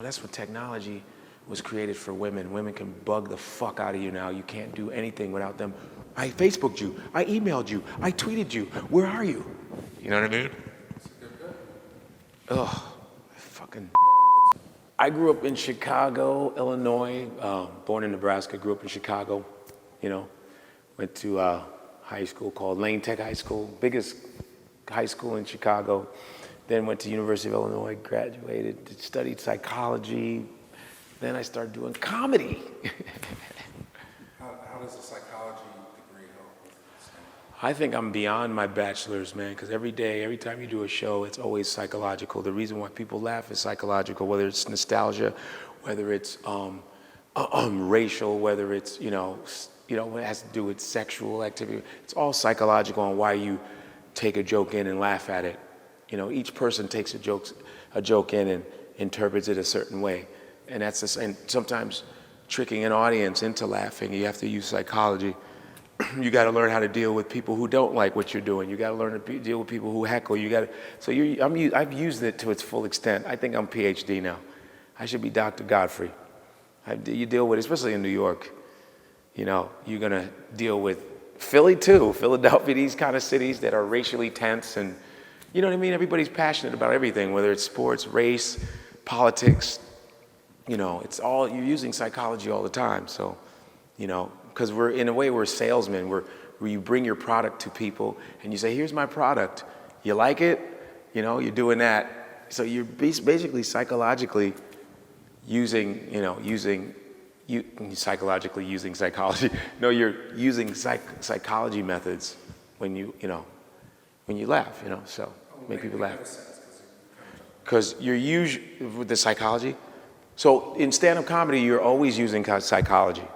That's what technology was created for women. Women can bug the fuck out of you now. You can't do anything without them. I Facebooked you. I emailed you. I tweeted you. Where are you? You know what I mean? Ugh, fucking. I grew up in Chicago, Illinois. Born in Nebraska, grew up in Chicago. You know, went to high school called Lane Tech High School, biggest high school in Chicago. Then went to University of Illinois, graduated, studied psychology. Then I started doing comedy. How does a psychology degree help with this? I think I'm beyond my bachelor's, man, because every day, every time you do a show, it's always psychological. The reason why people laugh is psychological, whether it's nostalgia, whether it's racial, whether it's, it has to do with sexual activity. It's all psychological on why you take a joke in and laugh at it. Each person takes a joke in and interprets it a certain way. And and sometimes tricking an audience into laughing, you have to use psychology. You got to learn how to deal with people who don't like what you're doing. You got to learn to deal with people who heckle. I've used it to its full extent. I think I'm PhD now. I should be Dr. Godfrey. You deal with, especially in New York, you're gonna deal with Philly too, Philadelphia, these kind of cities that are racially tense, and you know what I mean? Everybody's passionate about everything, whether it's sports, race, politics. It's all, you're using psychology all the time. So, because we're salesmen. Where you bring your product to people and you say, here's my product. You like it? You're doing that. So you're basically psychologically psychologically using psychology. No, you're using psychology methods when you laugh, so make people laugh. Because you're usually, with the psychology, so in stand-up comedy, you're always using psychology.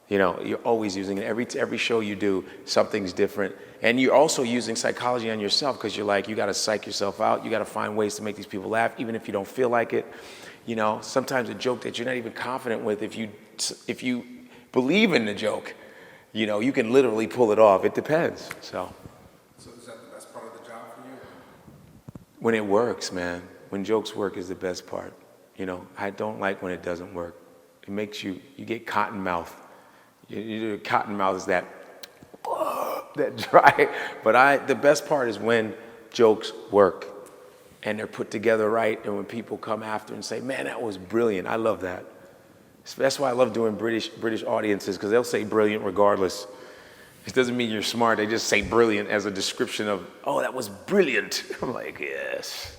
You're always using it. Every show you do, something's different. And you're also using psychology on yourself because you're like, you got to psych yourself out. You got to find ways to make these people laugh, even if you don't feel like it. Sometimes a joke that you're not even confident with, if you believe in the joke, you can literally pull it off. It depends, So is that the best part of the job for you? When it works, man. When jokes work is the best part. I don't like when it doesn't work. It makes you get cotton mouth. Cotton mouth is that dry. But the best part is when jokes work and they're put together right, and when people come after and say, man, that was brilliant. I love that. That's why I love doing British audiences, because they'll say brilliant regardless. It doesn't mean you're smart. They just say brilliant as a description of, oh, that was brilliant. I'm like, yes.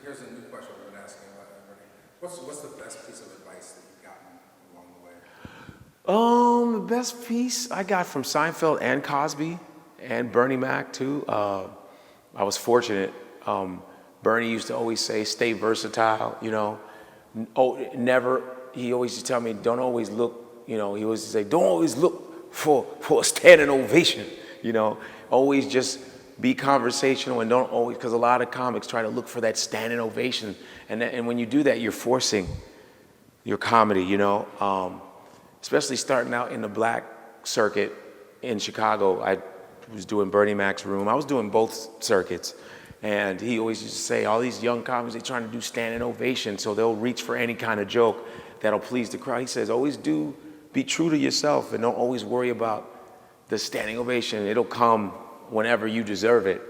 Here's a new question we've been asking about everybody. What's the best piece of advice that you've gotten along the way? The best piece I got from Seinfeld and Cosby and Bernie Mac too. I was fortunate. Bernie used to always say, stay versatile, he always used to tell me, don't always look, he always used to say, don't always look for a standing ovation, always just be conversational, and don't always, because a lot of comics try to look for that standing ovation, and when you do that, you're forcing your comedy, especially starting out in the black circuit in Chicago. I was doing Bernie Mac's room. I was doing both circuits, and he always used to say, all these young comics, they're trying to do standing ovation, so they'll reach for any kind of joke that'll please the crowd. He says, always be true to yourself, and don't always worry about the standing ovation. It'll come whenever you deserve it.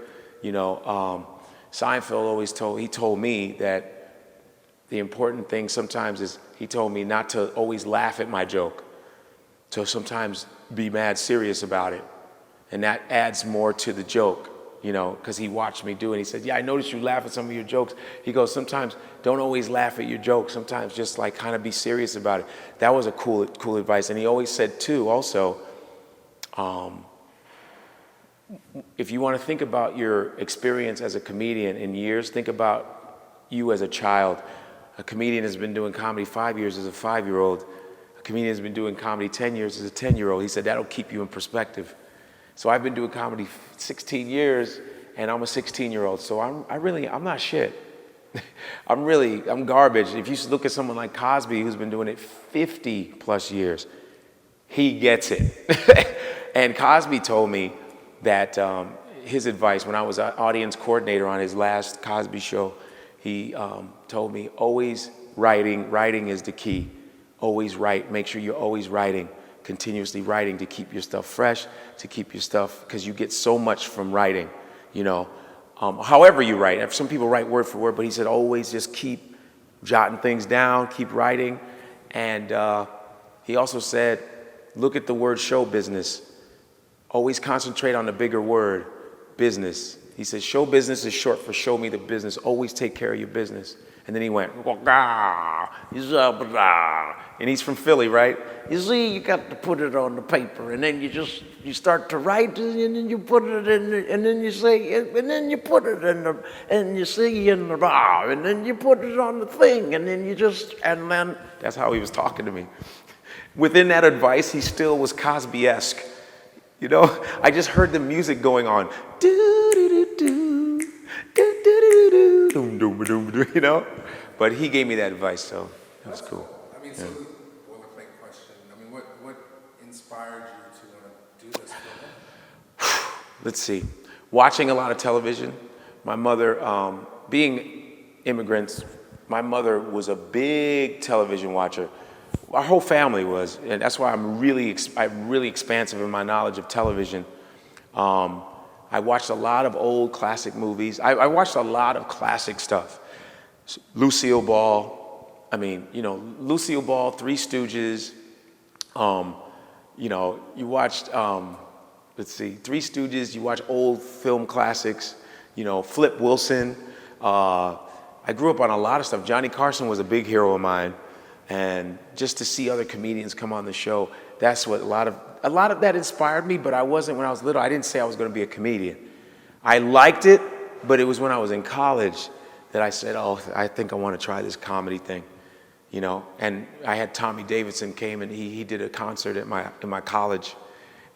Seinfeld always told me that the important thing sometimes is, he told me not to always laugh at my joke, to sometimes be mad serious about it. And that adds more to the joke, because he watched me do it. He said, yeah, I noticed you laugh at some of your jokes. He goes, sometimes don't always laugh at your jokes. Sometimes just like kind of be serious about it. That was a cool advice. And he always said too, also, if you want to think about your experience as a comedian in years, think about you as a child. A comedian has been doing comedy 5 years as a 5-year-old. A comedian has been doing comedy 10 years as a 10-year-old. He said, that'll keep you in perspective. So I've been doing comedy 16 years, and I'm a 16-year-old. So I'm not shit. I'm garbage. If you look at someone like Cosby, who's been doing it 50 plus years, he gets it. And Cosby told me that his advice when I was an audience coordinator on his last Cosby show, he told me, always writing. Writing is the key. Always write. Make sure you're always writing, continuously writing to keep your stuff fresh, to keep your stuff, because you get so much from writing, you know. However you write. Some people write word for word, but he said always just keep jotting things down, keep writing. And he also said, look at the word show business. Always concentrate on the bigger word, business. He said, show business is short for show me the business. Always take care of your business. And then he went, and he's from Philly, right? You see, you got to put it on the paper, and then you start to write, and then you put it in, and then you say, and then you put it in the, and you see in the bar, and then you put it on the thing, and then and then, that's how he was talking to me. Within that advice, he still was Cosby-esque. You know, I just heard the music going on. You know? But he gave me that advice, so that was cool. I mean, so boilerplate question. I mean, what inspired you to want to do this film? Let's see. Watching a lot of television. My mother, being immigrants, my mother was a big television watcher. Our whole family was, and that's why I'm really expansive in my knowledge of television. I watched a lot of old classic movies. I watched a lot of classic stuff. Lucille Ball, I mean, you know, Lucille Ball, Three Stooges. You know, you watched, let's see, Three Stooges, you watch old film classics, you know, Flip Wilson. I grew up on a lot of stuff. Johnny Carson was a big hero of mine. And just to see other comedians come on the show, that's what a lot of that inspired me, but I wasn't, when I was little, I didn't say I was going to be a comedian. I liked it, but it was when I was in college that I said, oh, I think I want to try this comedy thing, you know? And I had Tommy Davidson came and he did a concert at my college,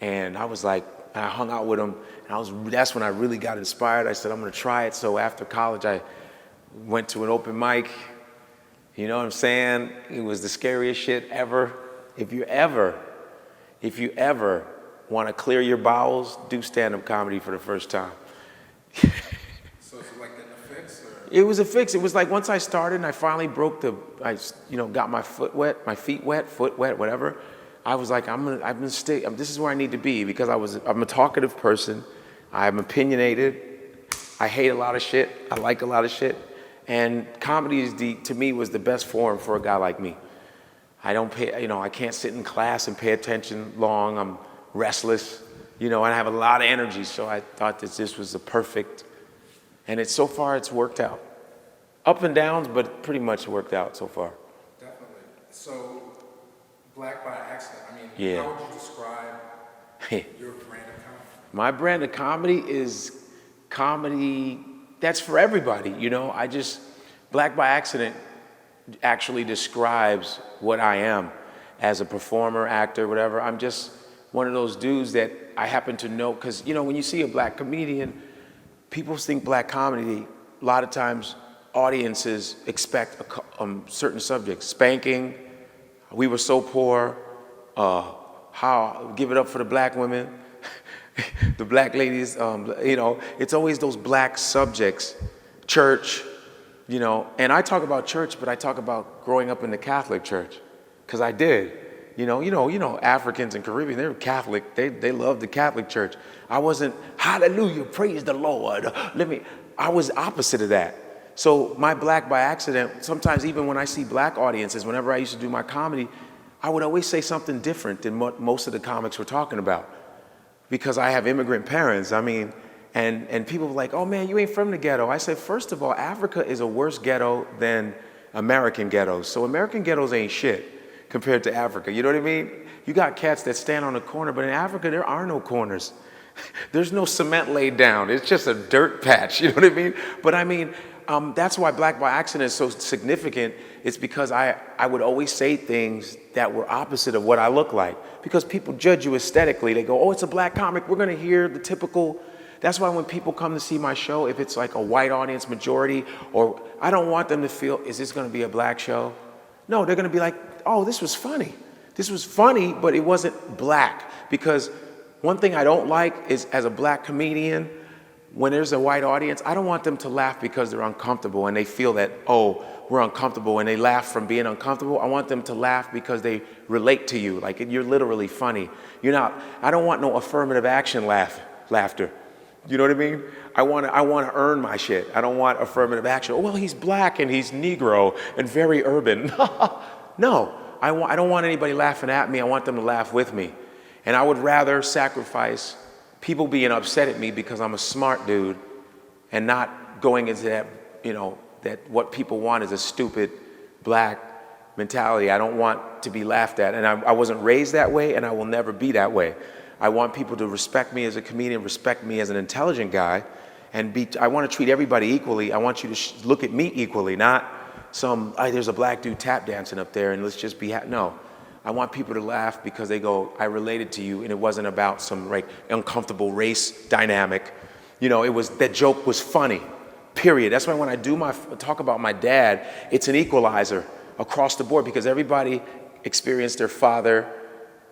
and I was like, I hung out with him, and that's when I really got inspired. I said, I'm going to try it. So after college, I went to an open mic. You know what I'm saying? It was the scariest shit ever. If you ever want to clear your bowels, do stand-up comedy for the first time. So it's like getting a fix? Or? It was a fix. It was like once I started and I finally got my feet wet, whatever. I was like, this is where I need to be, because I'm a talkative person. I'm opinionated. I hate a lot of shit. I like a lot of shit. And comedy to me was the best form for a guy like me. I can't sit in class and pay attention long. I'm restless, you know, and I have a lot of energy. So I thought that this was the perfect, and so far it's worked out. Up and downs, but pretty much worked out so far. Definitely. So, Black by Accident, I mean, yeah. How would you describe your brand of comedy? My brand of comedy is comedy that's for everybody, you know. Black by Accident actually describes what I am as a performer, actor, whatever. I'm just one of those dudes that I happen to know, because, you know, when you see a black comedian, people think black comedy, a lot of times audiences expect certain subjects. Spanking, we were so poor, give it up for the black women. The black ladies, you know, it's always those black subjects. Church, you know, and I talk about church, but I talk about growing up in the Catholic church, because I did. You know, Africans and Caribbean, they're Catholic. They love the Catholic church. I wasn't, hallelujah, praise the Lord. I was opposite of that. So my Black by Accident, sometimes even when I see black audiences, whenever I used to do my comedy, I would always say something different than what most of the comics were talking about. Because I have immigrant parents, I mean, and people were like, oh man, you ain't from the ghetto. I said, first of all, Africa is a worse ghetto than American ghettos. So American ghettos ain't shit compared to Africa, you know what I mean? You got cats that stand on a corner, but in Africa, there are no corners. There's no cement laid down. It's just a dirt patch, you know what I mean? But I mean, that's why Black by Accident is so significant. It's because I would always say things that were opposite of what I look like. Because people judge you aesthetically. They go, oh, it's a black comic. We're going to hear the typical. That's why when people come to see my show, if it's like a white audience majority, or I don't want them to feel, is this going to be a black show? No, they're going to be like, oh, this was funny. This was funny, but it wasn't black. Because one thing I don't like is, as a black comedian, when there's a white audience, I don't want them to laugh because they're uncomfortable and they feel that, oh, we're uncomfortable, and they laugh from being uncomfortable. I want them to laugh because they relate to you, like you're literally funny. I don't want no affirmative action laughter. You know what I mean? I want to earn my shit. I don't want affirmative action. Oh, well, he's black and he's Negro and very urban. No, I don't want anybody laughing at me. I want them to laugh with me. And I would rather sacrifice people being upset at me because I'm a smart dude and not going into that, that what people want is a stupid black mentality. I don't want to be laughed at. And I wasn't raised that way, and I will never be that way. I want people to respect me as a comedian, respect me as an intelligent guy, and I want to treat everybody equally. I want you to look at me equally, not there's a black dude tap dancing up there and let's just be no. I want people to laugh because they go, I related to you, and it wasn't about some uncomfortable race dynamic. That joke was funny, period. That's why when I talk about my dad, it's an equalizer across the board, because everybody experienced their father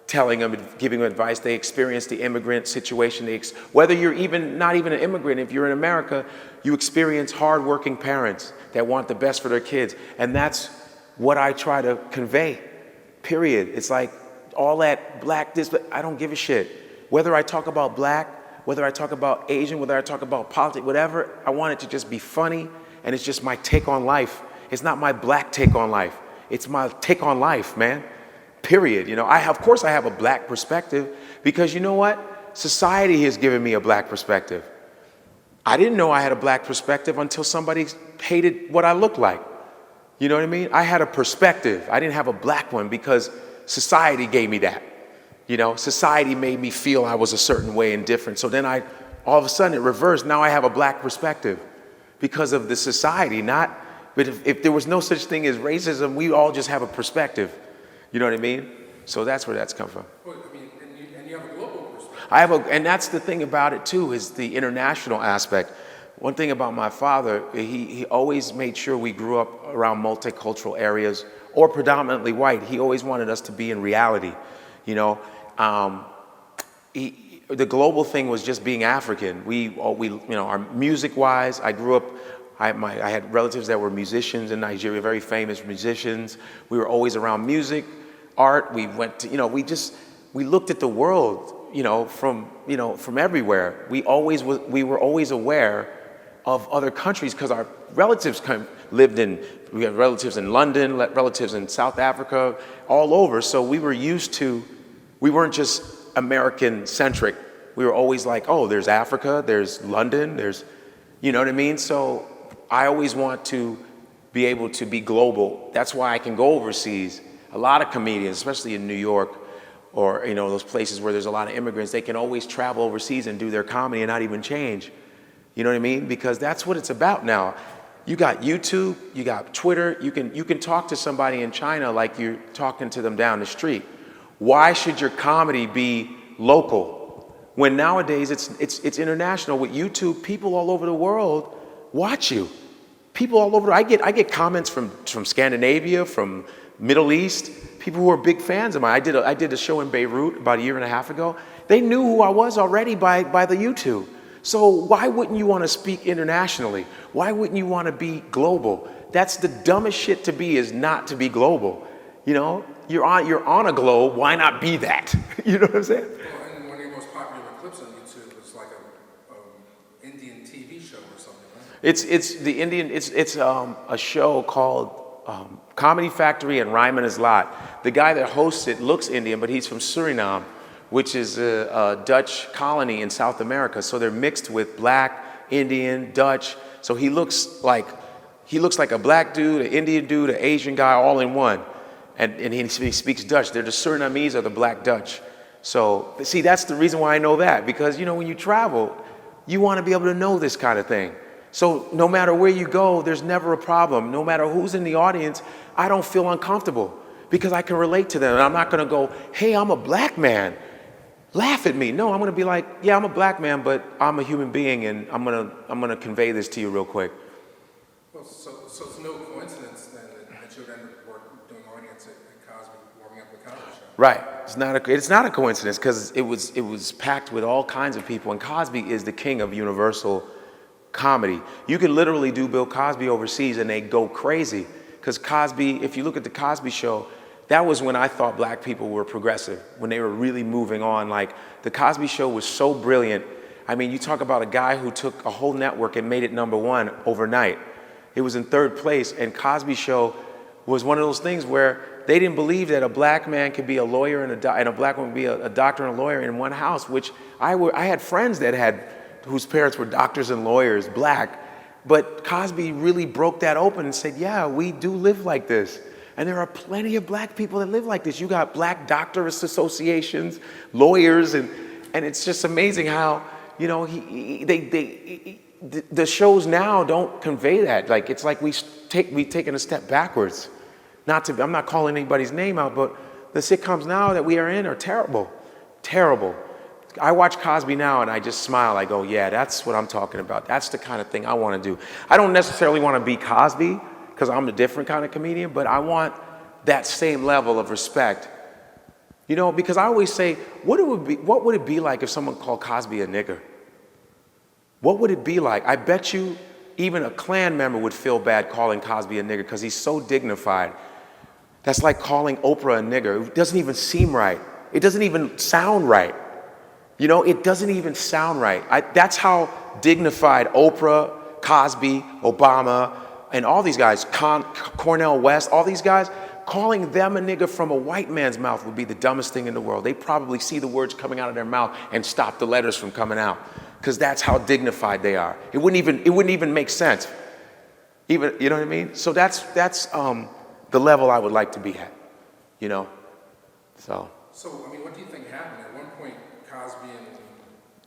telling them, giving them advice. They experienced the immigrant situation. Whether you're not even an immigrant, if you're in America, you experience hardworking parents that want the best for their kids. And that's what I try to convey, period. It's like all that black, I don't give a shit. Whether I talk about black, whether I talk about Asian, whether I talk about politics, whatever, I want it to just be funny, and it's just my take on life. It's not my black take on life. It's my take on life, man. Period. Of course I have a black perspective, because you know what? Society has given me a black perspective. I didn't know I had a black perspective until somebody hated what I looked like. You know what I mean? I had a perspective. I didn't have a black one because society gave me that. Society made me feel I was a certain way and different. So then all of a sudden it reversed. Now I have a black perspective because of the society, but if there was no such thing as racism, we all just have a perspective. You know what I mean? So that's where that's come from. Well, and you have a global perspective. And that's the thing about it too, is the international aspect. One thing about my father, he always made sure we grew up around multicultural areas or predominantly white. He always wanted us to be in reality. The global thing was just being African. Our music-wise, I grew up. I had relatives that were musicians in Nigeria, very famous musicians. We were always around music, art. We went to, we looked at the world, from everywhere. We were always aware of other countries because our relatives we had relatives in London, relatives in South Africa, all over. So we weren't just American-centric. We were always like, oh, there's Africa, there's London, you know what I mean? So I always want to be able to be global. That's why I can go overseas. A lot of comedians, especially in New York or those places where there's a lot of immigrants, they can always travel overseas and do their comedy and not even change. You know what I mean? Because that's what it's about now. You got YouTube, you got Twitter, you can talk to somebody in China like you're talking to them down the street. Why should your comedy be local? When nowadays it's international. With YouTube, people all over the world watch you. People all over. I get comments from Scandinavia, from Middle East, people who are big fans of mine. I did a show in Beirut about 1.5 years ago. They knew who I was already by the YouTube. So why wouldn't you want to speak internationally? Why wouldn't you want to be global? That's the dumbest shit to be, is not to be global. You're on a globe. Why not be that? You know what I'm saying? Well, and one of your most popular clips on YouTube was like a Indian TV show or something, right? It's a show called Comedy Factory and Rhyme Is Lot. The guy that hosts it looks Indian, but he's from Suriname, which is a Dutch colony in South America. So they're mixed with black, Indian, Dutch. So he looks like a black dude, an Indian dude, an Asian guy, all in one. And he speaks Dutch. They're the Surinamese or the Black Dutch. So see, that's the reason why I know that, because when you travel, you want to be able to know this kind of thing. So no matter where you go, there's never a problem. No matter who's in the audience, I don't feel uncomfortable because I can relate to them. And I'm not going to go, hey, I'm a black man, laugh at me. No, I'm going to be like, yeah, I'm a black man, but I'm a human being, and I'm going to convey this to you real quick. Well, so it's no coincidence then that you would end up doing audience at Cosby, warming up the Cosby Show. Right. It's not a coincidence because it was packed with all kinds of people, and Cosby is the king of universal comedy. You can literally do Bill Cosby overseas and they go crazy because Cosby, if you look at the Cosby Show, that was when I thought black people were progressive, when they were really moving on. Like, the Cosby Show was so brilliant. I mean, you talk about a guy who took a whole network and made it #1 overnight. It was in 3rd place, and Cosby Show was one of those things where they didn't believe that a black man could be a lawyer and a black woman could be a doctor and a lawyer in one house, which I had friends whose parents were doctors and lawyers, black, but Cosby really broke that open and said, yeah, we do live like this. And there are plenty of black people that live like this. You got black doctors associations, lawyers, and it's just amazing how, you know, the shows now don't convey that. Like, it's like we've taken a step backwards. I'm not calling anybody's name out, but the sitcoms now that we are in are terrible, terrible. I watch Cosby now and I just smile. I go, yeah, that's what I'm talking about. That's the kind of thing I want to do. I don't necessarily want to be Cosby because I'm a different kind of comedian, but I want that same level of respect. You know, because I always say, what would it be like if someone called Cosby a nigger? What would it be like? I bet you even a Klan member would feel bad calling Cosby a nigger because he's so dignified. That's like calling Oprah a nigger. It doesn't even seem right. It doesn't even sound right. You know, it doesn't even sound right. That's how dignified Oprah, Cosby, Obama, and all these guys, Cornel West, all these guys, calling them a nigger from a white man's mouth would be the dumbest thing in the world. They probably see the words coming out of their mouth and stop the letters from coming out because that's how dignified they are. It wouldn't even make sense. Even, you know what I mean? So that's the level I would like to be at, you know? So, I mean, what do you think happened? At one point, Cosby and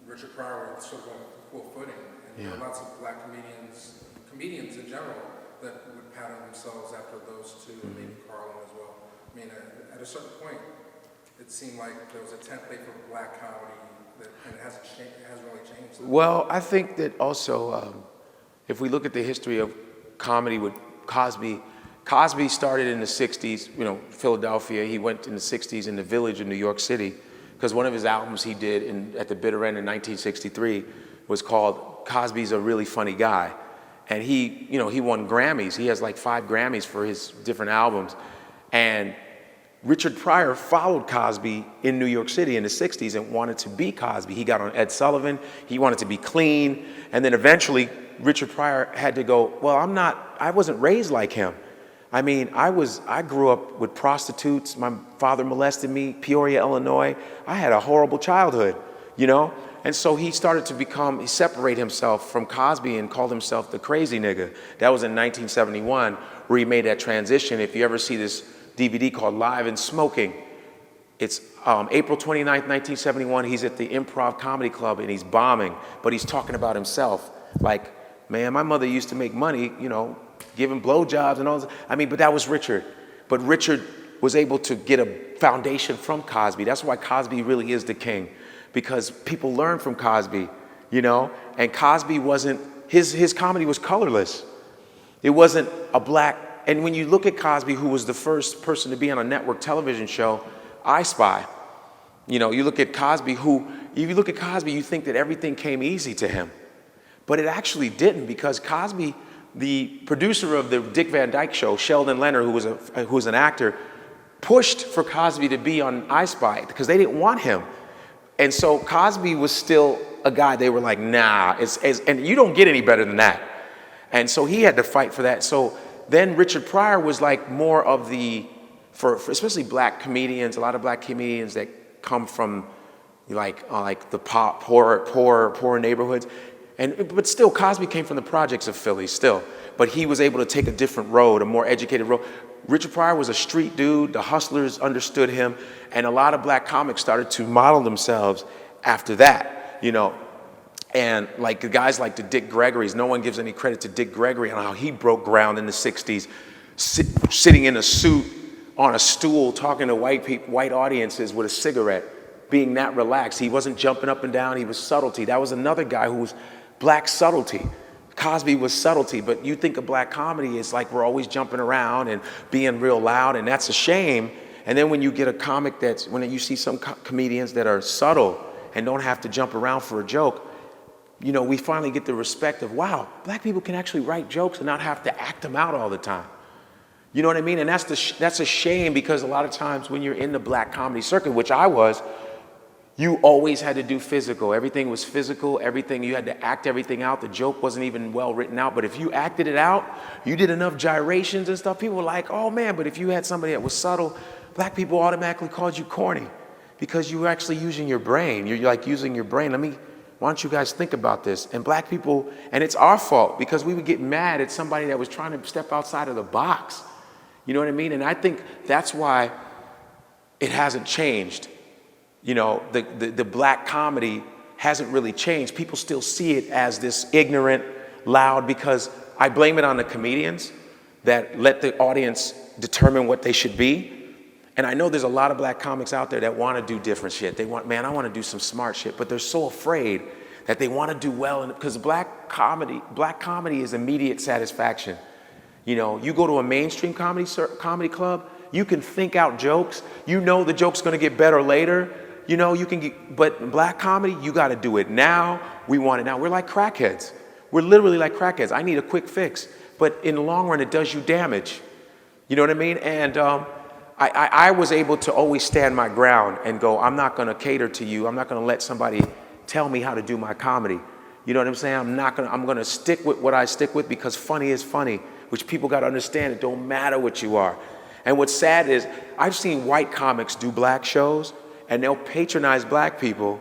Richard Pryor were sort of on equal footing, and there were lots of black comedians in general, that would pattern themselves after those two, and maybe Carlin as well. I mean, at a certain point, it seemed like there was a template for black comedy, and it hasn't really changed. Well, I think that also, if we look at the history of comedy with Cosby started in the 60s, you know, Philadelphia. He went in the 60s in the Village in New York City, because one of his albums he did at the bitter end in 1963 was called Cosby's a Really Funny Guy. And he won Grammys. He has like 5 Grammys for his different albums. And Richard Pryor followed Cosby in New York City in the 60s and wanted to be Cosby. He got on Ed Sullivan. He wanted to be clean. And then eventually Richard Pryor had to go, well, I wasn't raised like him. I mean, I grew up with prostitutes. My father molested me, Peoria, Illinois. I had a horrible childhood, you know? And so he started to separate himself from Cosby and called himself the crazy nigga. That was in 1971 where he made that transition. If you ever see this DVD called Live and Smoking, it's April 29th, 1971. He's at the Improv Comedy Club and he's bombing, but he's talking about himself. Like, man, my mother used to make money, you know, giving blowjobs and all this. I mean, but that was Richard. But Richard was able to get a foundation from Cosby. That's why Cosby really is the king. Because people learn from Cosby, you know? And Cosby wasn't, his comedy was colorless. It wasn't a black, and when you look at Cosby, who was the first person to be on a network television show, I Spy. You know, you look at Cosby, you think that everything came easy to him. But it actually didn't, because Cosby, the producer of the Dick Van Dyke Show, Sheldon Leonard, who was an actor, pushed for Cosby to be on I Spy because they didn't want him. And so Cosby was still a guy, they were like, nah, and you don't get any better than that. And so he had to fight for that. So then Richard Pryor was like more of for especially black comedians, a lot of black comedians that come from like the poor neighborhoods. But still, Cosby came from the projects of Philly still. But he was able to take a different road, a more educated road. Richard Pryor was a street dude. The hustlers understood him. And a lot of black comics started to model themselves after that, you know. And like the guys like the Dick Gregory's, no one gives any credit to Dick Gregory on how he broke ground in the 60s, sitting in a suit on a stool talking to white audiences with a cigarette, being that relaxed. He wasn't jumping up and down. He was subtlety. That was another guy who was black subtlety. Cosby was subtlety, but you think of black comedy as like we're always jumping around and being real loud, and that's a shame. And then when you get a comic when you see some comedians that are subtle and don't have to jump around for a joke, you know, we finally get the respect of, wow, black people can actually write jokes and not have to act them out all the time. You know what I mean? And that's a shame, because a lot of times when you're in the black comedy circuit, which I was, you always had to do physical. Everything was physical. Everything, you had to act everything out. The joke wasn't even well written out. But if you acted it out, you did enough gyrations and stuff, people were like, oh man. But if you had somebody that was subtle, black people automatically called you corny, because you were actually using your brain. You're like using your brain. Why don't you guys think about this? And black people, and it's our fault, because we would get mad at somebody that was trying to step outside of the box. You know what I mean? And I think that's why it hasn't changed. You know, the black comedy hasn't really changed. People still see it as this ignorant, loud, because I blame it on the comedians that let the audience determine what they should be. And I know there's a lot of black comics out there that want to do different shit. They want, man, I want to do some smart shit, but they're so afraid that they want to do well. Because black comedy is immediate satisfaction. You know, you go to a mainstream comedy club, you can think out jokes. You know the joke's going to get better later. You know, but black comedy, you got to do it now. We want it now. We're like crackheads. We're literally like crackheads. I need a quick fix. But in the long run, it does you damage. You know what I mean? And I was able to always stand my ground and go, I'm not going to cater to you. I'm not going to let somebody tell me how to do my comedy. You know what I'm saying? I'm going to stick with what I stick with, because funny is funny, which people got to understand. It don't matter what you are. And what's sad is I've seen white comics do black shows, and they'll patronize black people,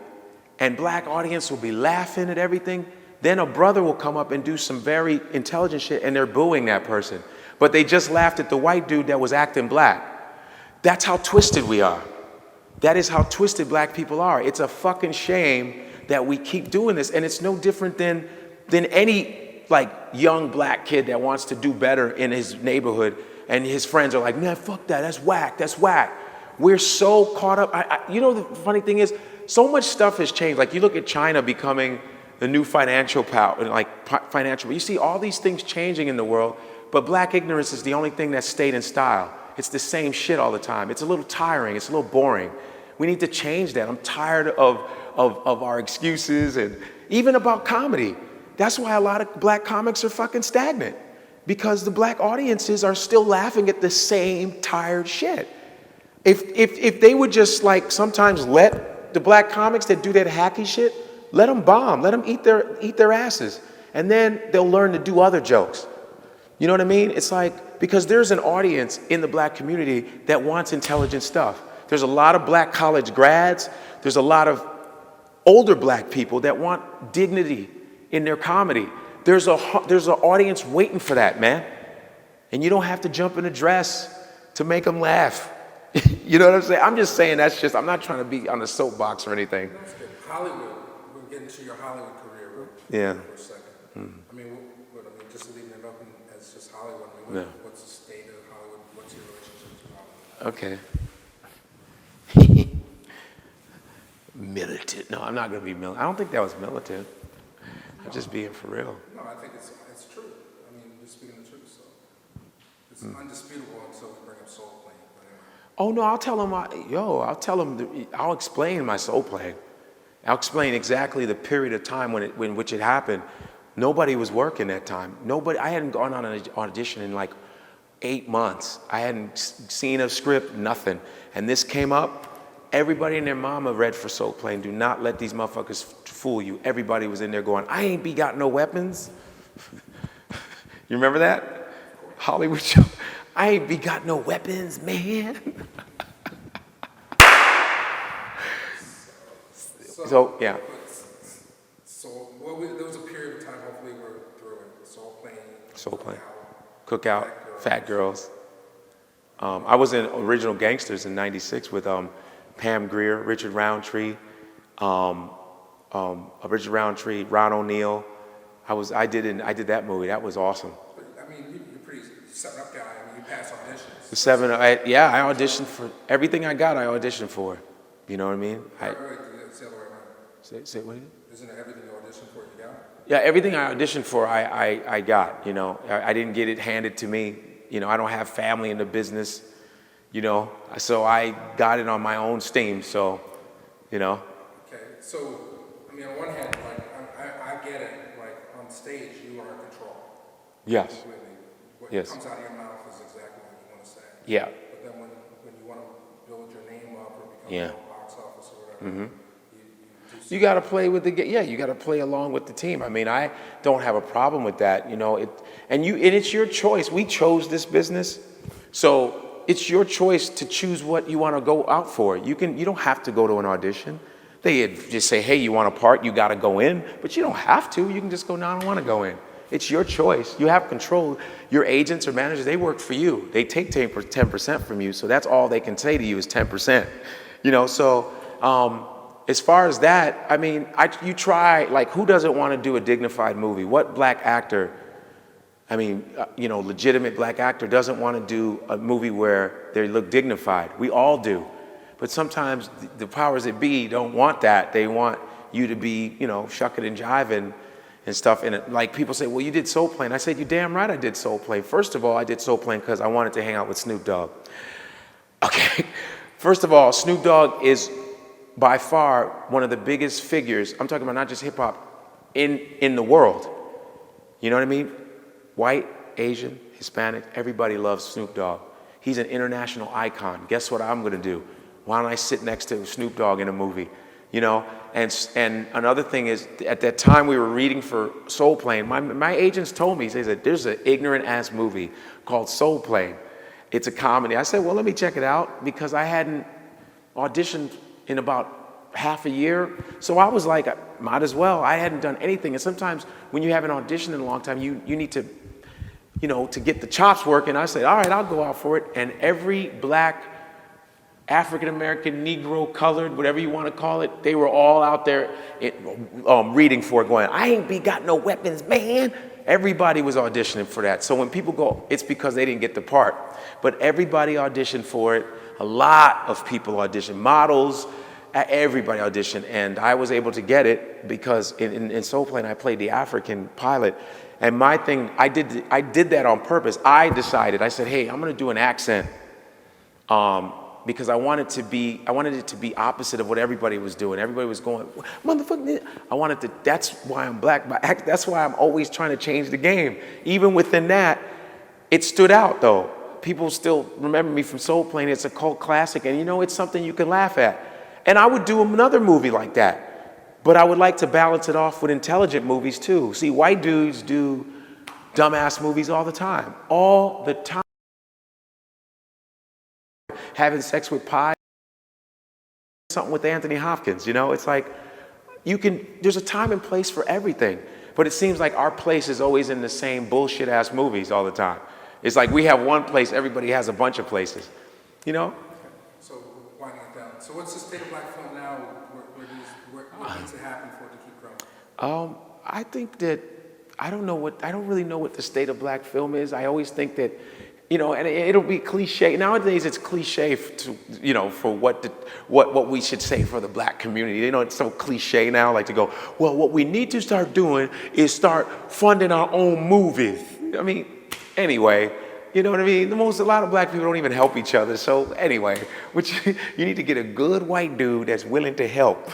and black audience will be laughing at everything. Then a brother will come up and do some very intelligent shit, and they're booing that person. But they just laughed at the white dude that was acting black. That's how twisted we are. That is how twisted black people are. It's a fucking shame that we keep doing this, and it's no different than any like young black kid that wants to do better in his neighborhood, and his friends are like, man, fuck that, that's whack, that's whack. We're so caught up. You know, the funny thing is, so much stuff has changed. Like, you look at China becoming the new financial power, you see all these things changing in the world, but black ignorance is the only thing that stayed in style. It's the same shit all the time. It's a little tiring. It's a little boring. We need to change that. I'm tired of our excuses, and even about comedy. That's why a lot of black comics are fucking stagnant, because the black audiences are still laughing at the same tired shit. If they would just like sometimes let the black comics that do that hacky shit, let them bomb, let them eat their asses, and then they'll learn to do other jokes. You know what I mean? It's like, because there's an audience in the black community that wants intelligent stuff. There's a lot of black college grads. There's a lot of older black people that want dignity in their comedy. There's an audience waiting for that, man. And you don't have to jump in a dress to make them laugh. You know what I'm saying? I'm just saying I'm not trying to be on the soapbox or anything. That's good. Hollywood, we'll get into your Hollywood career for a second. I mean, just leaving it open as just Hollywood. I mean, what's the state of Hollywood? What's your relationship to Hollywood? Okay. Militant. No, I'm not going to be militant. I don't think that was militant. I'm just being for real. No, I think it's true. I mean, you're speaking the truth, so it's undisputable until we bring up soul playing. Oh no, I'll tell them. I'll explain my soul playing. I'll explain exactly the period of time when which it happened. Nobody was working that time. I hadn't gone on an audition in like 8 months. I hadn't seen a script, nothing. And this came up. Everybody and their mama read for soul playing. Do not let these motherfuckers fool you. Everybody was in there going, I ain't got no weapons. You remember that? Hollywood show. I ain't got no weapons, man. So yeah. So there was a period of time, hopefully we're through it. Soul playing. Cookout, Fat Girls. I was in original Gangsters in '96 with Pam Grier, Richard Roundtree, Ron O'Neal. I did that movie. That was awesome. I mean, you're pretty set up guy. I mean, you pass auditions. I auditioned for everything I got. I auditioned for. You know what I mean? Wait, say it right now. Say what? Isn't it everything you auditioned for you got? Yeah, everything I auditioned for, I got, you know. I didn't get it handed to me. You know, I don't have family in the business, you know. So I got it on my own steam, so, you know. Okay, so, I mean, on one hand, like, I get it, like, on stage, you are in control. Yes. Completely. What Yes. comes out of your mouth is exactly what you want to say. Yeah. But then when you want to build your name up or become Yeah. a box office or whatever, you do You got to play with you got to play along with the team. I mean, I don't have a problem with that, you know. And it's your choice. We chose this business, so it's your choice to choose what you want to go out for. You don't have to go to an audition. They just say, hey, you want a part, you got to go in, but you don't have to. You can just go, no, I don't want to go in. It's your choice. You have control. Your agents or managers, they work for you. They take 10% from you, so that's all they can say to you is 10%. You know, so as far as that, I mean, you try, like, who doesn't want to do a dignified movie? What black actor, I mean, you know, legitimate black actor doesn't want to do a movie where they look dignified? We all do. But sometimes the powers that be don't want that. They want you to be, you know, shucking and jiving and stuff. And like people say, well, you did Soul Plane. I said, you're damn right I did Soul Plane. First of all, I did Soul Plane because I wanted to hang out with Snoop Dogg. Okay. First of all, Snoop Dogg is by far one of the biggest figures, I'm talking about not just hip hop, in the world. You know what I mean? White, Asian, Hispanic, everybody loves Snoop Dogg. He's an international icon. Guess what I'm gonna do? Why don't I sit next to Snoop Dogg in a movie? You know, and another thing is, at that time we were reading for Soul Plane, my agents told me, he said, there's an ignorant ass movie called Soul Plane. It's a comedy. I said, well, let me check it out, because I hadn't auditioned in about half a year. So I was like, might as well. I hadn't done anything. And sometimes when you haven't auditioned in a long time, you need to, you know, to get the chops working. I said, all right, I'll go out for it. And every black, African-American, Negro, colored, whatever you want to call it, they were all out there reading for it, going, I ain't got no weapons, man. Everybody was auditioning for that. So when people go, it's because they didn't get the part. But everybody auditioned for it. A lot of people auditioned, models, everybody auditioned. And I was able to get it because in Soul Plane, I played the African pilot. And my thing, I did that on purpose. I said, hey, I'm going to do an accent. Because I wanted it to be opposite of what everybody was doing. Everybody was going, motherfucker. That's why I'm black. That's why I'm always trying to change the game. Even within that, it stood out though. People still remember me from Soul Plane. It's a cult classic, and you know, it's something you can laugh at. And I would do another movie like that. But I would like to balance it off with intelligent movies too. See, white dudes do dumbass movies all the time. All the time. Having sex with pie, something with Anthony Hopkins, you know? It's like, there's a time and place for everything. But it seems like our place is always in the same bullshit ass movies all the time. It's like we have one place, everybody has a bunch of places, you know? Okay. So winding it down. So what's the state of black film now? What needs to happen for it to keep growing? I think that, I don't really know what the state of black film is. I always think that, you know, and it'll be cliche. Nowadays, it's cliche to, you know, for what we should say for the black community. You know, it's so cliche now, like to go, well, what we need to start doing is start funding our own movies. I mean, anyway, you know what I mean? A lot of black people don't even help each other. So anyway, you need to get a good white dude that's willing to help.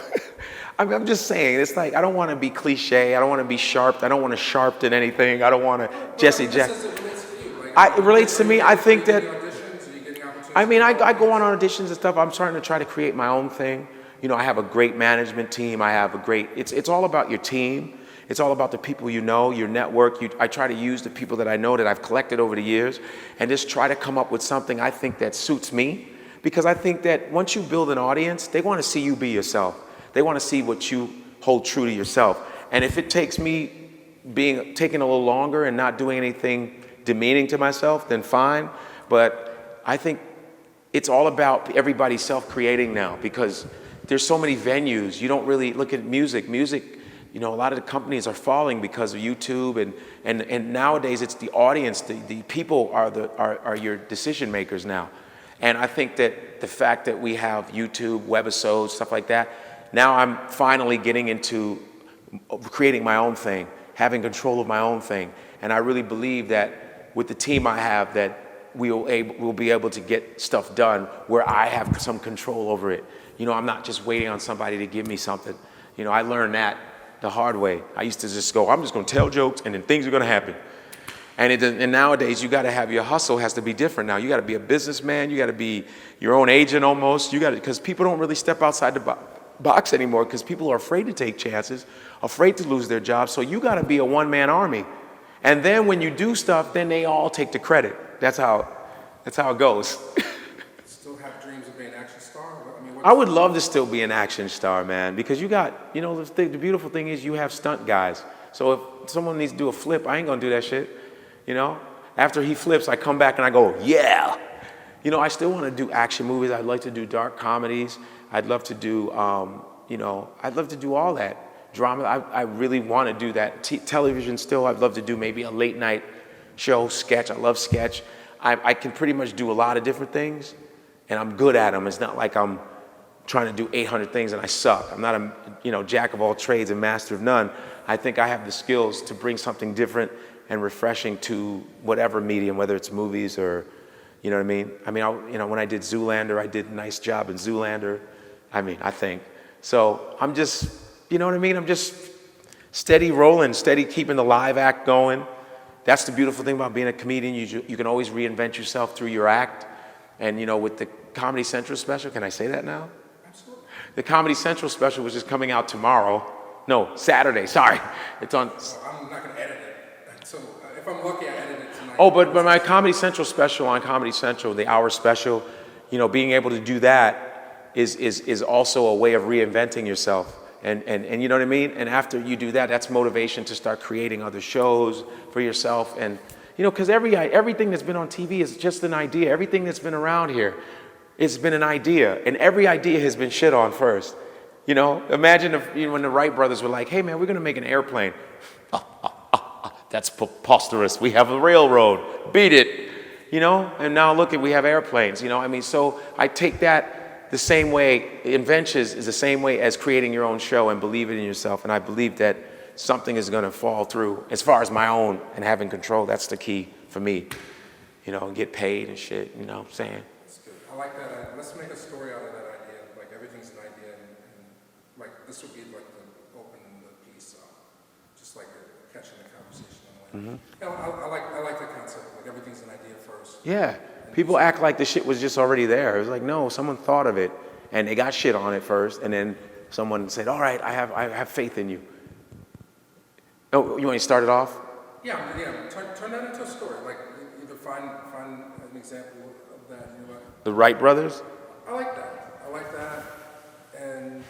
I'm just saying, it's like, I don't want to be cliche. I don't want to be sharp. I don't want to sharpen anything. I don't want to Jesse Jackson. It relates to me. I think that, I mean, I go on auditions and stuff. I'm starting to try to create my own thing. You know, I have a great management team. It's all about your team. It's all about the people you know, your network. I try to use the people that I know that I've collected over the years and just try to come up with something I think that suits me. Because I think that once you build an audience, they want to see you be yourself. They want to see what you hold true to yourself. And if it takes me taking a little longer and not doing anything demeaning to myself, then fine. But I think it's all about everybody self-creating now, because there's so many venues. You don't really look at music. Music, you know, a lot of the companies are falling because of YouTube, and nowadays it's the audience, the people are your decision makers now. And I think that the fact that we have YouTube, webisodes, stuff like that, now I'm finally getting into creating my own thing. having control of my own thing. And I really believe that with the team I have, that we'll be able to get stuff done where I have some control over it. You know, I'm not just waiting on somebody to give me something. You know, I learned that the hard way. I used to just go, I'm just gonna tell jokes and then things are gonna happen. And nowadays, you gotta have your hustle has to be different now. You gotta be a businessman, you gotta be your own agent almost. Because people don't really step outside the box anymore because people are afraid to take chances, afraid to lose their jobs. So you gotta be a one-man army. And then when you do stuff, then they all take the credit. That's how it goes. Still have dreams of being an action star? I mean, I would love to still be an action star, man, because you got, you know, the beautiful thing is you have stunt guys. So if someone needs to do a flip, I ain't gonna do that shit, you know? After he flips, I come back and I go, yeah! You know, I still wanna do action movies. I'd like to do dark comedies. I'd love to do, you know, I'd love to do all that. Drama, I really wanna do that. Television still, I'd love to do maybe a late night show, sketch. I love sketch. I can pretty much do a lot of different things, and I'm good at them. It's not like I'm trying to do 800 things and I suck. I'm not a, you know, jack of all trades and master of none. I think I have the skills to bring something different and refreshing to whatever medium, whether it's movies or, you know what I mean? I mean, you know, when I did Zoolander, I did a nice job in Zoolander. I think. So I'm just, you know what I mean? I'm just steady rolling, steady keeping the live act going. That's the beautiful thing about being a comedian. You can always reinvent yourself through your act. And, you know, with the Comedy Central special, can I say that now? Absolutely. The Comedy Central special, which is coming out tomorrow. No, Saturday, sorry. It's on. I'm not going to edit it. So if I'm lucky, I edit it tonight. Oh, but my Comedy Central special on Comedy Central, the hour special, you know, being able to do that is also a way of reinventing yourself. And you know what I mean? And after you do that, that's motivation to start creating other shows for yourself. And, you know, because everything that's been on TV is just an idea. Everything that's been around here, it's been an idea. And every idea has been shit on first. You know, imagine if, you know, when the Wright Brothers were like, hey man, we're gonna make an airplane. That's preposterous. We have a railroad. Beat it. You know, and now look we have airplanes, you know. I mean, so I take that the same way, inventions is the same way as creating your own show and believing in yourself. And I believe that something is gonna fall through. As far as my own and having control, that's the key for me. You know, get paid and shit, you know what I'm saying? That's good. I like that. Let's make a story out of that idea. Like everything's an idea and like this would be like the open the piece, just like catching the conversation on the way. You know, I like the concept. Like everything's an idea first. Yeah. People act like the shit was just already there. It was like, no, someone thought of it and they got shit on it first, and then someone said, all right, I have faith in you. Oh, you want to start it off? Yeah. Turn that into a story. Like either find an example of that. You know, like, The Wright Brothers? I like that, and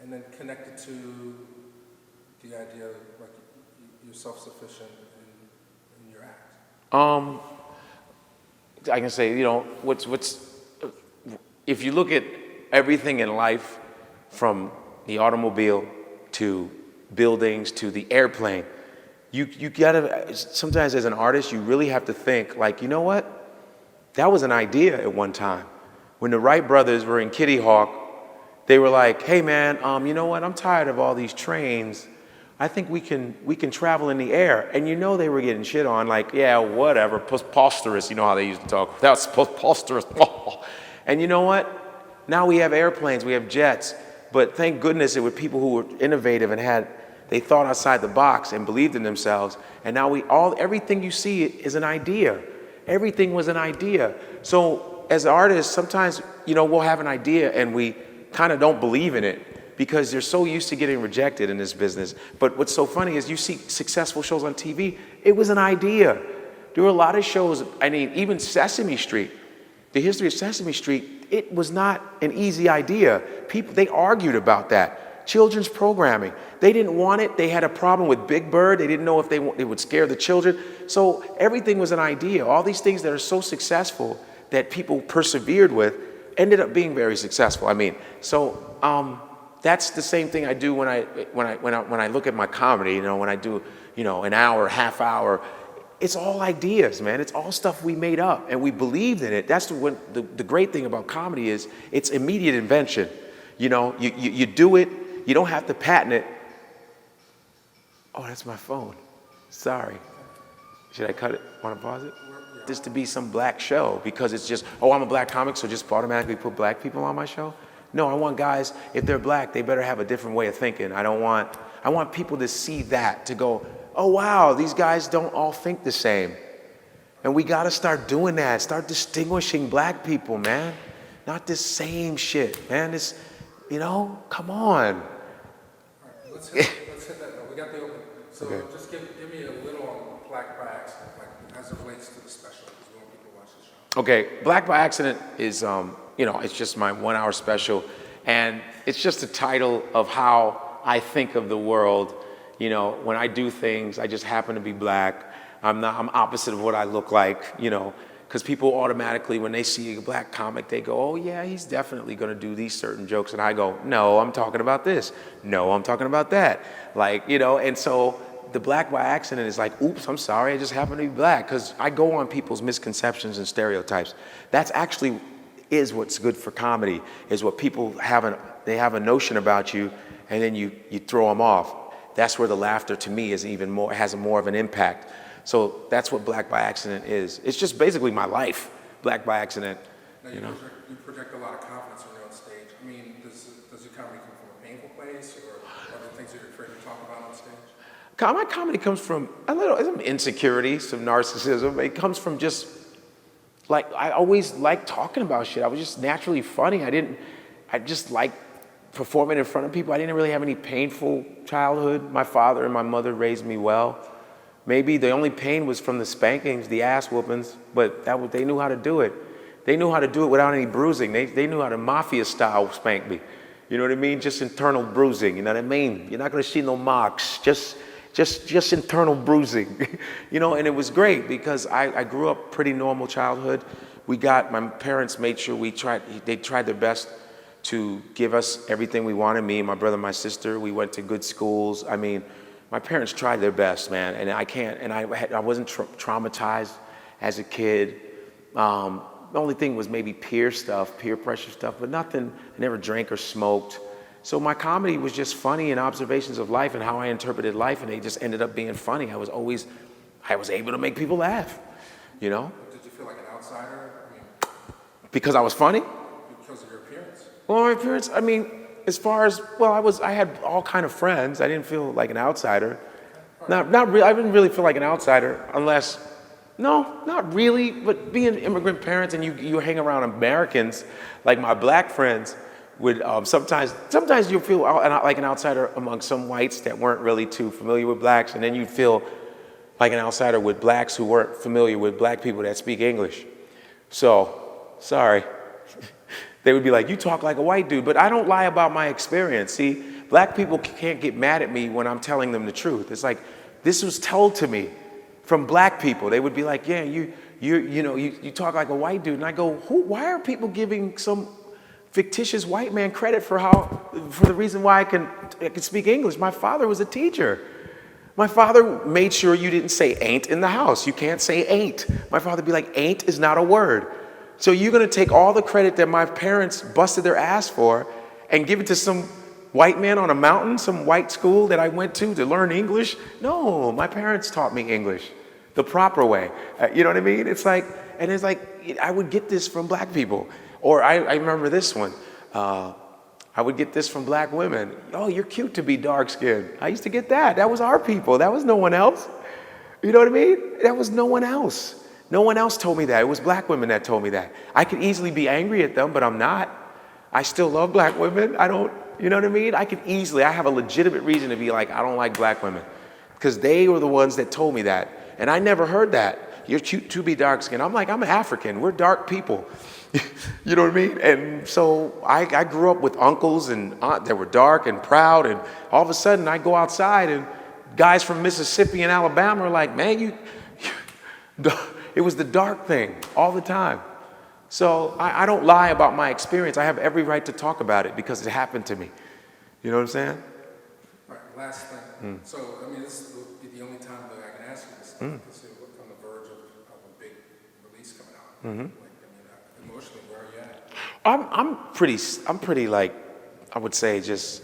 then connect it to the idea of like you're self-sufficient in your act. I can say, you know, if you look at everything in life, from the automobile to buildings to the airplane, you gotta, sometimes as an artist, you really have to think like, you know what? That was an idea at one time. When the Wright brothers were in Kitty Hawk, they were like, hey man, you know what? I'm tired of all these trains. I think we can travel in the air. And you know they were getting shit on, like, yeah, whatever, preposterous, you know how they used to talk. That's preposterous. And you know what? Now we have airplanes, we have jets, but thank goodness it were people who were innovative and they thought outside the box and believed in themselves. And now everything you see is an idea. Everything was an idea. So as artists, sometimes, you know, we'll have an idea and we kind of don't believe in it, because they're so used to getting rejected in this business. But what's so funny is you see successful shows on TV, it was an idea. There were a lot of shows, I mean, even Sesame Street, the history of Sesame Street, it was not an easy idea. They argued about that. Children's programming, they didn't want it. They had a problem with Big Bird. They didn't know if it would scare the children. So everything was an idea. All these things that are so successful that people persevered with ended up being very successful. I mean, so, that's the same thing I do when I look at my comedy, you know, when I do, you know, an hour, half hour. It's all ideas, man. It's all stuff we made up and we believed in it. That's the great thing about comedy is it's immediate invention. You know, you do it, you don't have to patent it. Oh, that's my phone. Sorry. Should I cut it? Want to pause it? Just to be some black show because it's just, oh, I'm a black comic, so just automatically put black people on my show? No, I want guys, if they're black, they better have a different way of thinking. I want people to see that, to go, oh wow, these guys don't all think the same. And we gotta start doing that, start distinguishing black people, man. Not this same shit, man. This, come on. All right, let's hit that. We got the open. So Okay. just give me a little on Black by Accident, like as it relates to the special, because we want people to watch the show. Okay, Black by Accident is, it's just my 1 hour special. And it's just a title of how I think of the world. When I do things, I just happen to be black. I'm opposite of what I look like, because people automatically, when they see a black comic, they go, oh yeah, he's definitely gonna do these certain jokes. And I go, no, I'm talking about this. No, I'm talking about that. And so the Black by Accident is like, oops, I'm sorry, I just happen to be black. Because I go on people's misconceptions and stereotypes. That's actually is what's good for comedy, is what people have a notion about you, and then you throw them off. That's where the laughter to me is even more, has more of an impact. So that's what Black by Accident is. It's just basically my life, Black by Accident. Now you project a lot of confidence when you're on stage. I mean, does your comedy come from a painful place, or are there things that you're afraid to talk about on stage? My comedy comes from some insecurity, some narcissism. It comes from just, I always liked talking about shit. I was just naturally funny. I just liked performing in front of people. I didn't really have any painful childhood. My father and my mother raised me well. Maybe the only pain was from the spankings, the ass whoopings, but they knew how to do it. They knew how to do it without any bruising. They knew how to mafia style spank me. You know what I mean? Just internal bruising, you know what I mean? You're not gonna see no marks, just internal bruising. And it was great because I grew up pretty normal childhood. My parents made sure they tried their best to give us everything we wanted. Me, my brother, my sister, we went to good schools. I mean, my parents tried their best, man, and I wasn't traumatized as a kid. The only thing was maybe peer pressure stuff, but nothing. I never drank or smoked. So my comedy was just funny and observations of life and how I interpreted life, and they just ended up being funny. I was able to make people laugh, Did you feel like an outsider? I mean, because I was funny? because of your appearance? Well, my appearance, I mean, as far as, I had all kind of friends. I didn't feel like an outsider. Not really, I didn't really feel like an outsider not really, but being immigrant parents and you hang around Americans, like my black friends would sometimes you'll feel like an outsider among some whites that weren't really too familiar with blacks, and then you'd feel like an outsider with blacks who weren't familiar with black people that speak English. So, sorry. They would be like, you talk like a white dude, but I don't lie about my experience. See, black people can't get mad at me when I'm telling them the truth. It's like, this was told to me from black people. They would be like, yeah, you talk like a white dude. And I go, why are people giving some fictitious white man credit for the reason why I can speak English? My father was a teacher. My father made sure you didn't say ain't in the house. You can't say ain't. My father would be like, ain't is not a word. So you're gonna take all the credit that my parents busted their ass for and give it to some white man on a mountain, some white school that I went to learn English? No, my parents taught me English the proper way. You know what I mean? It's like I would get this from black people. Or I remember this one. I would get this from black women. Oh, you're cute to be dark skinned. I used to get that. That was our people. That was no one else. You know what I mean? That was no one else. No one else told me that. It was black women that told me that. I could easily be angry at them, but I'm not. I still love black women. You know what I mean? I have a legitimate reason to be like, I don't like black women. Because they were the ones that told me that. And I never heard that. You're cute to be dark skinned. I'm like, I'm African. We're dark people. You know what I mean? And so I grew up with uncles and aunts that were dark and proud. And all of a sudden I go outside and guys from Mississippi and Alabama are like, man, it was the dark thing all the time. So I don't lie about my experience. I have every right to talk about it because it happened to me. You know what I'm saying? All right, last thing. So, I mean, this will be the only time that I can ask you this. Because you're on the verge of a big release coming out. Emotionally, where are you at? I'm pretty like, I would say just,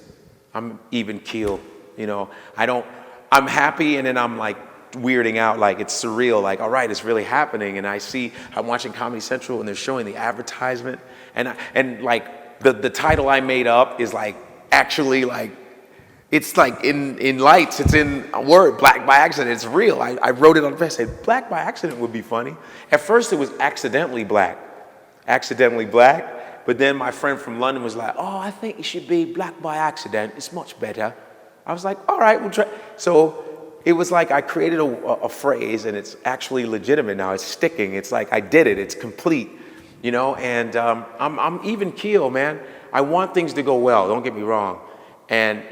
I'm even keel. You know, I'm happy, and then I'm like weirding out, like it's surreal, like, all right, it's really happening. And I'm watching Comedy Central, and they're showing the advertisement, and like the title I made up is like actually like, it's like in lights, it's in a word, Black by Accident. It's real. I wrote it on the face. I said, Black by Accident would be funny. At first it was accidentally black. But then my friend from London was like, oh, I think it should be Black by Accident. It's much better. I was like, all right, we'll try. So it was like I created a phrase, and it's actually legitimate now. It's sticking. It's like I did it. It's complete, you know. And I'm even keel, man. I want things to go well. Don't get me wrong. And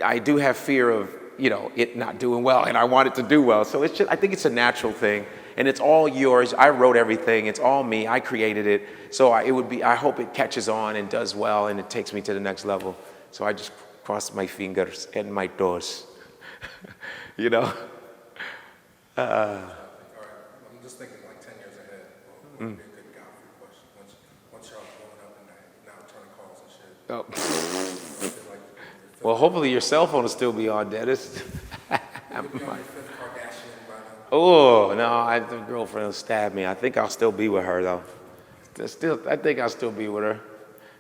I do have fear of, you know, it not doing well, and I want it to do well. So it's just, I think it's a natural thing, and it's all yours. I wrote everything. It's all me. I created it. So I hope it catches on and does well, and it takes me to the next level. So I just cross my fingers and my toes, you know. All right, I'm just thinking like 10 years ahead. What would be a good Godfrey question? Once y'all blowing up and now returning calls and shit. Oh. Well, hopefully your cell phone will still be on, Dennis. Oh, no, the girlfriend will stab me. I think I'll still be with her, though. I think I'll still be with her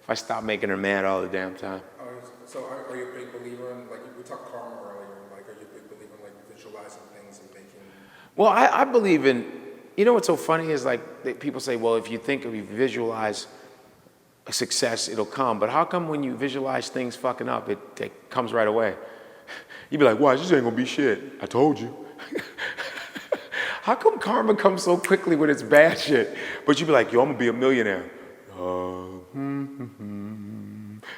if I stop making her mad all the damn time. So are you a big believer in, like, we talked karma earlier, like, are you a big believer in, like, visualizing things and making... Well, I believe in, you know what's so funny is, like, people say, well, if you visualize success, it'll come. But how come when you visualize things fucking up, it comes right away? You'd be like, "Watch, this ain't gonna be shit. I told you." How come karma comes so quickly when it's bad shit? But you'd be like, "Yo, I'm gonna be a millionaire."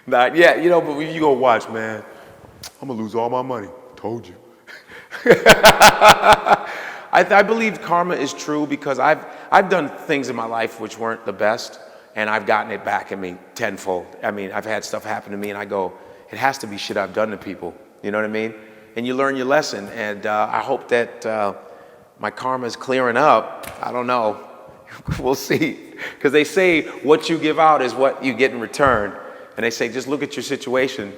Not yet, you know. But when you go watch, man, I'm gonna lose all my money. Told you. I believe karma is true because I've done things in my life which weren't the best. And I've gotten it back in me tenfold. I mean, I've had stuff happen to me, and I go, it has to be shit I've done to people. You know what I mean? And you learn your lesson. And I hope that my karma is clearing up. I don't know. We'll see. Because they say what you give out is what you get in return. And they say, just look at your situation.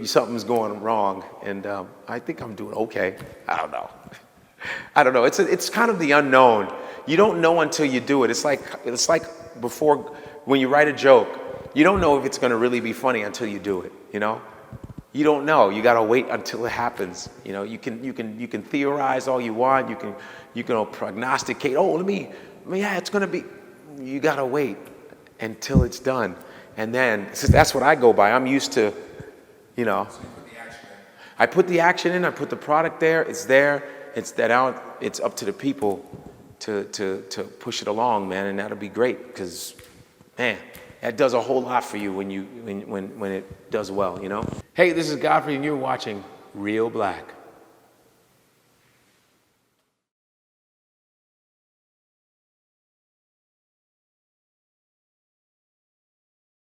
Something's going wrong. And I think I'm doing okay. I don't know. It's kind of the unknown. You don't know until you do it. It's like before, when you write a joke, you don't know if it's going to really be funny until you do it. You know, you don't know. You got to wait until it happens. You know, you can theorize all you want. You can prognosticate. Oh, yeah, it's going to be. You got to wait until it's done, and then that's what I go by. I'm used to, you know. So you put the action in. I put the action in. I put the product there. It's there. It's that out. It's up to the people to push it along, man, and that'll be great because, man, that does a whole lot for you when it does well, you know? Hey, this is Godfrey, and you're watching Reelblack.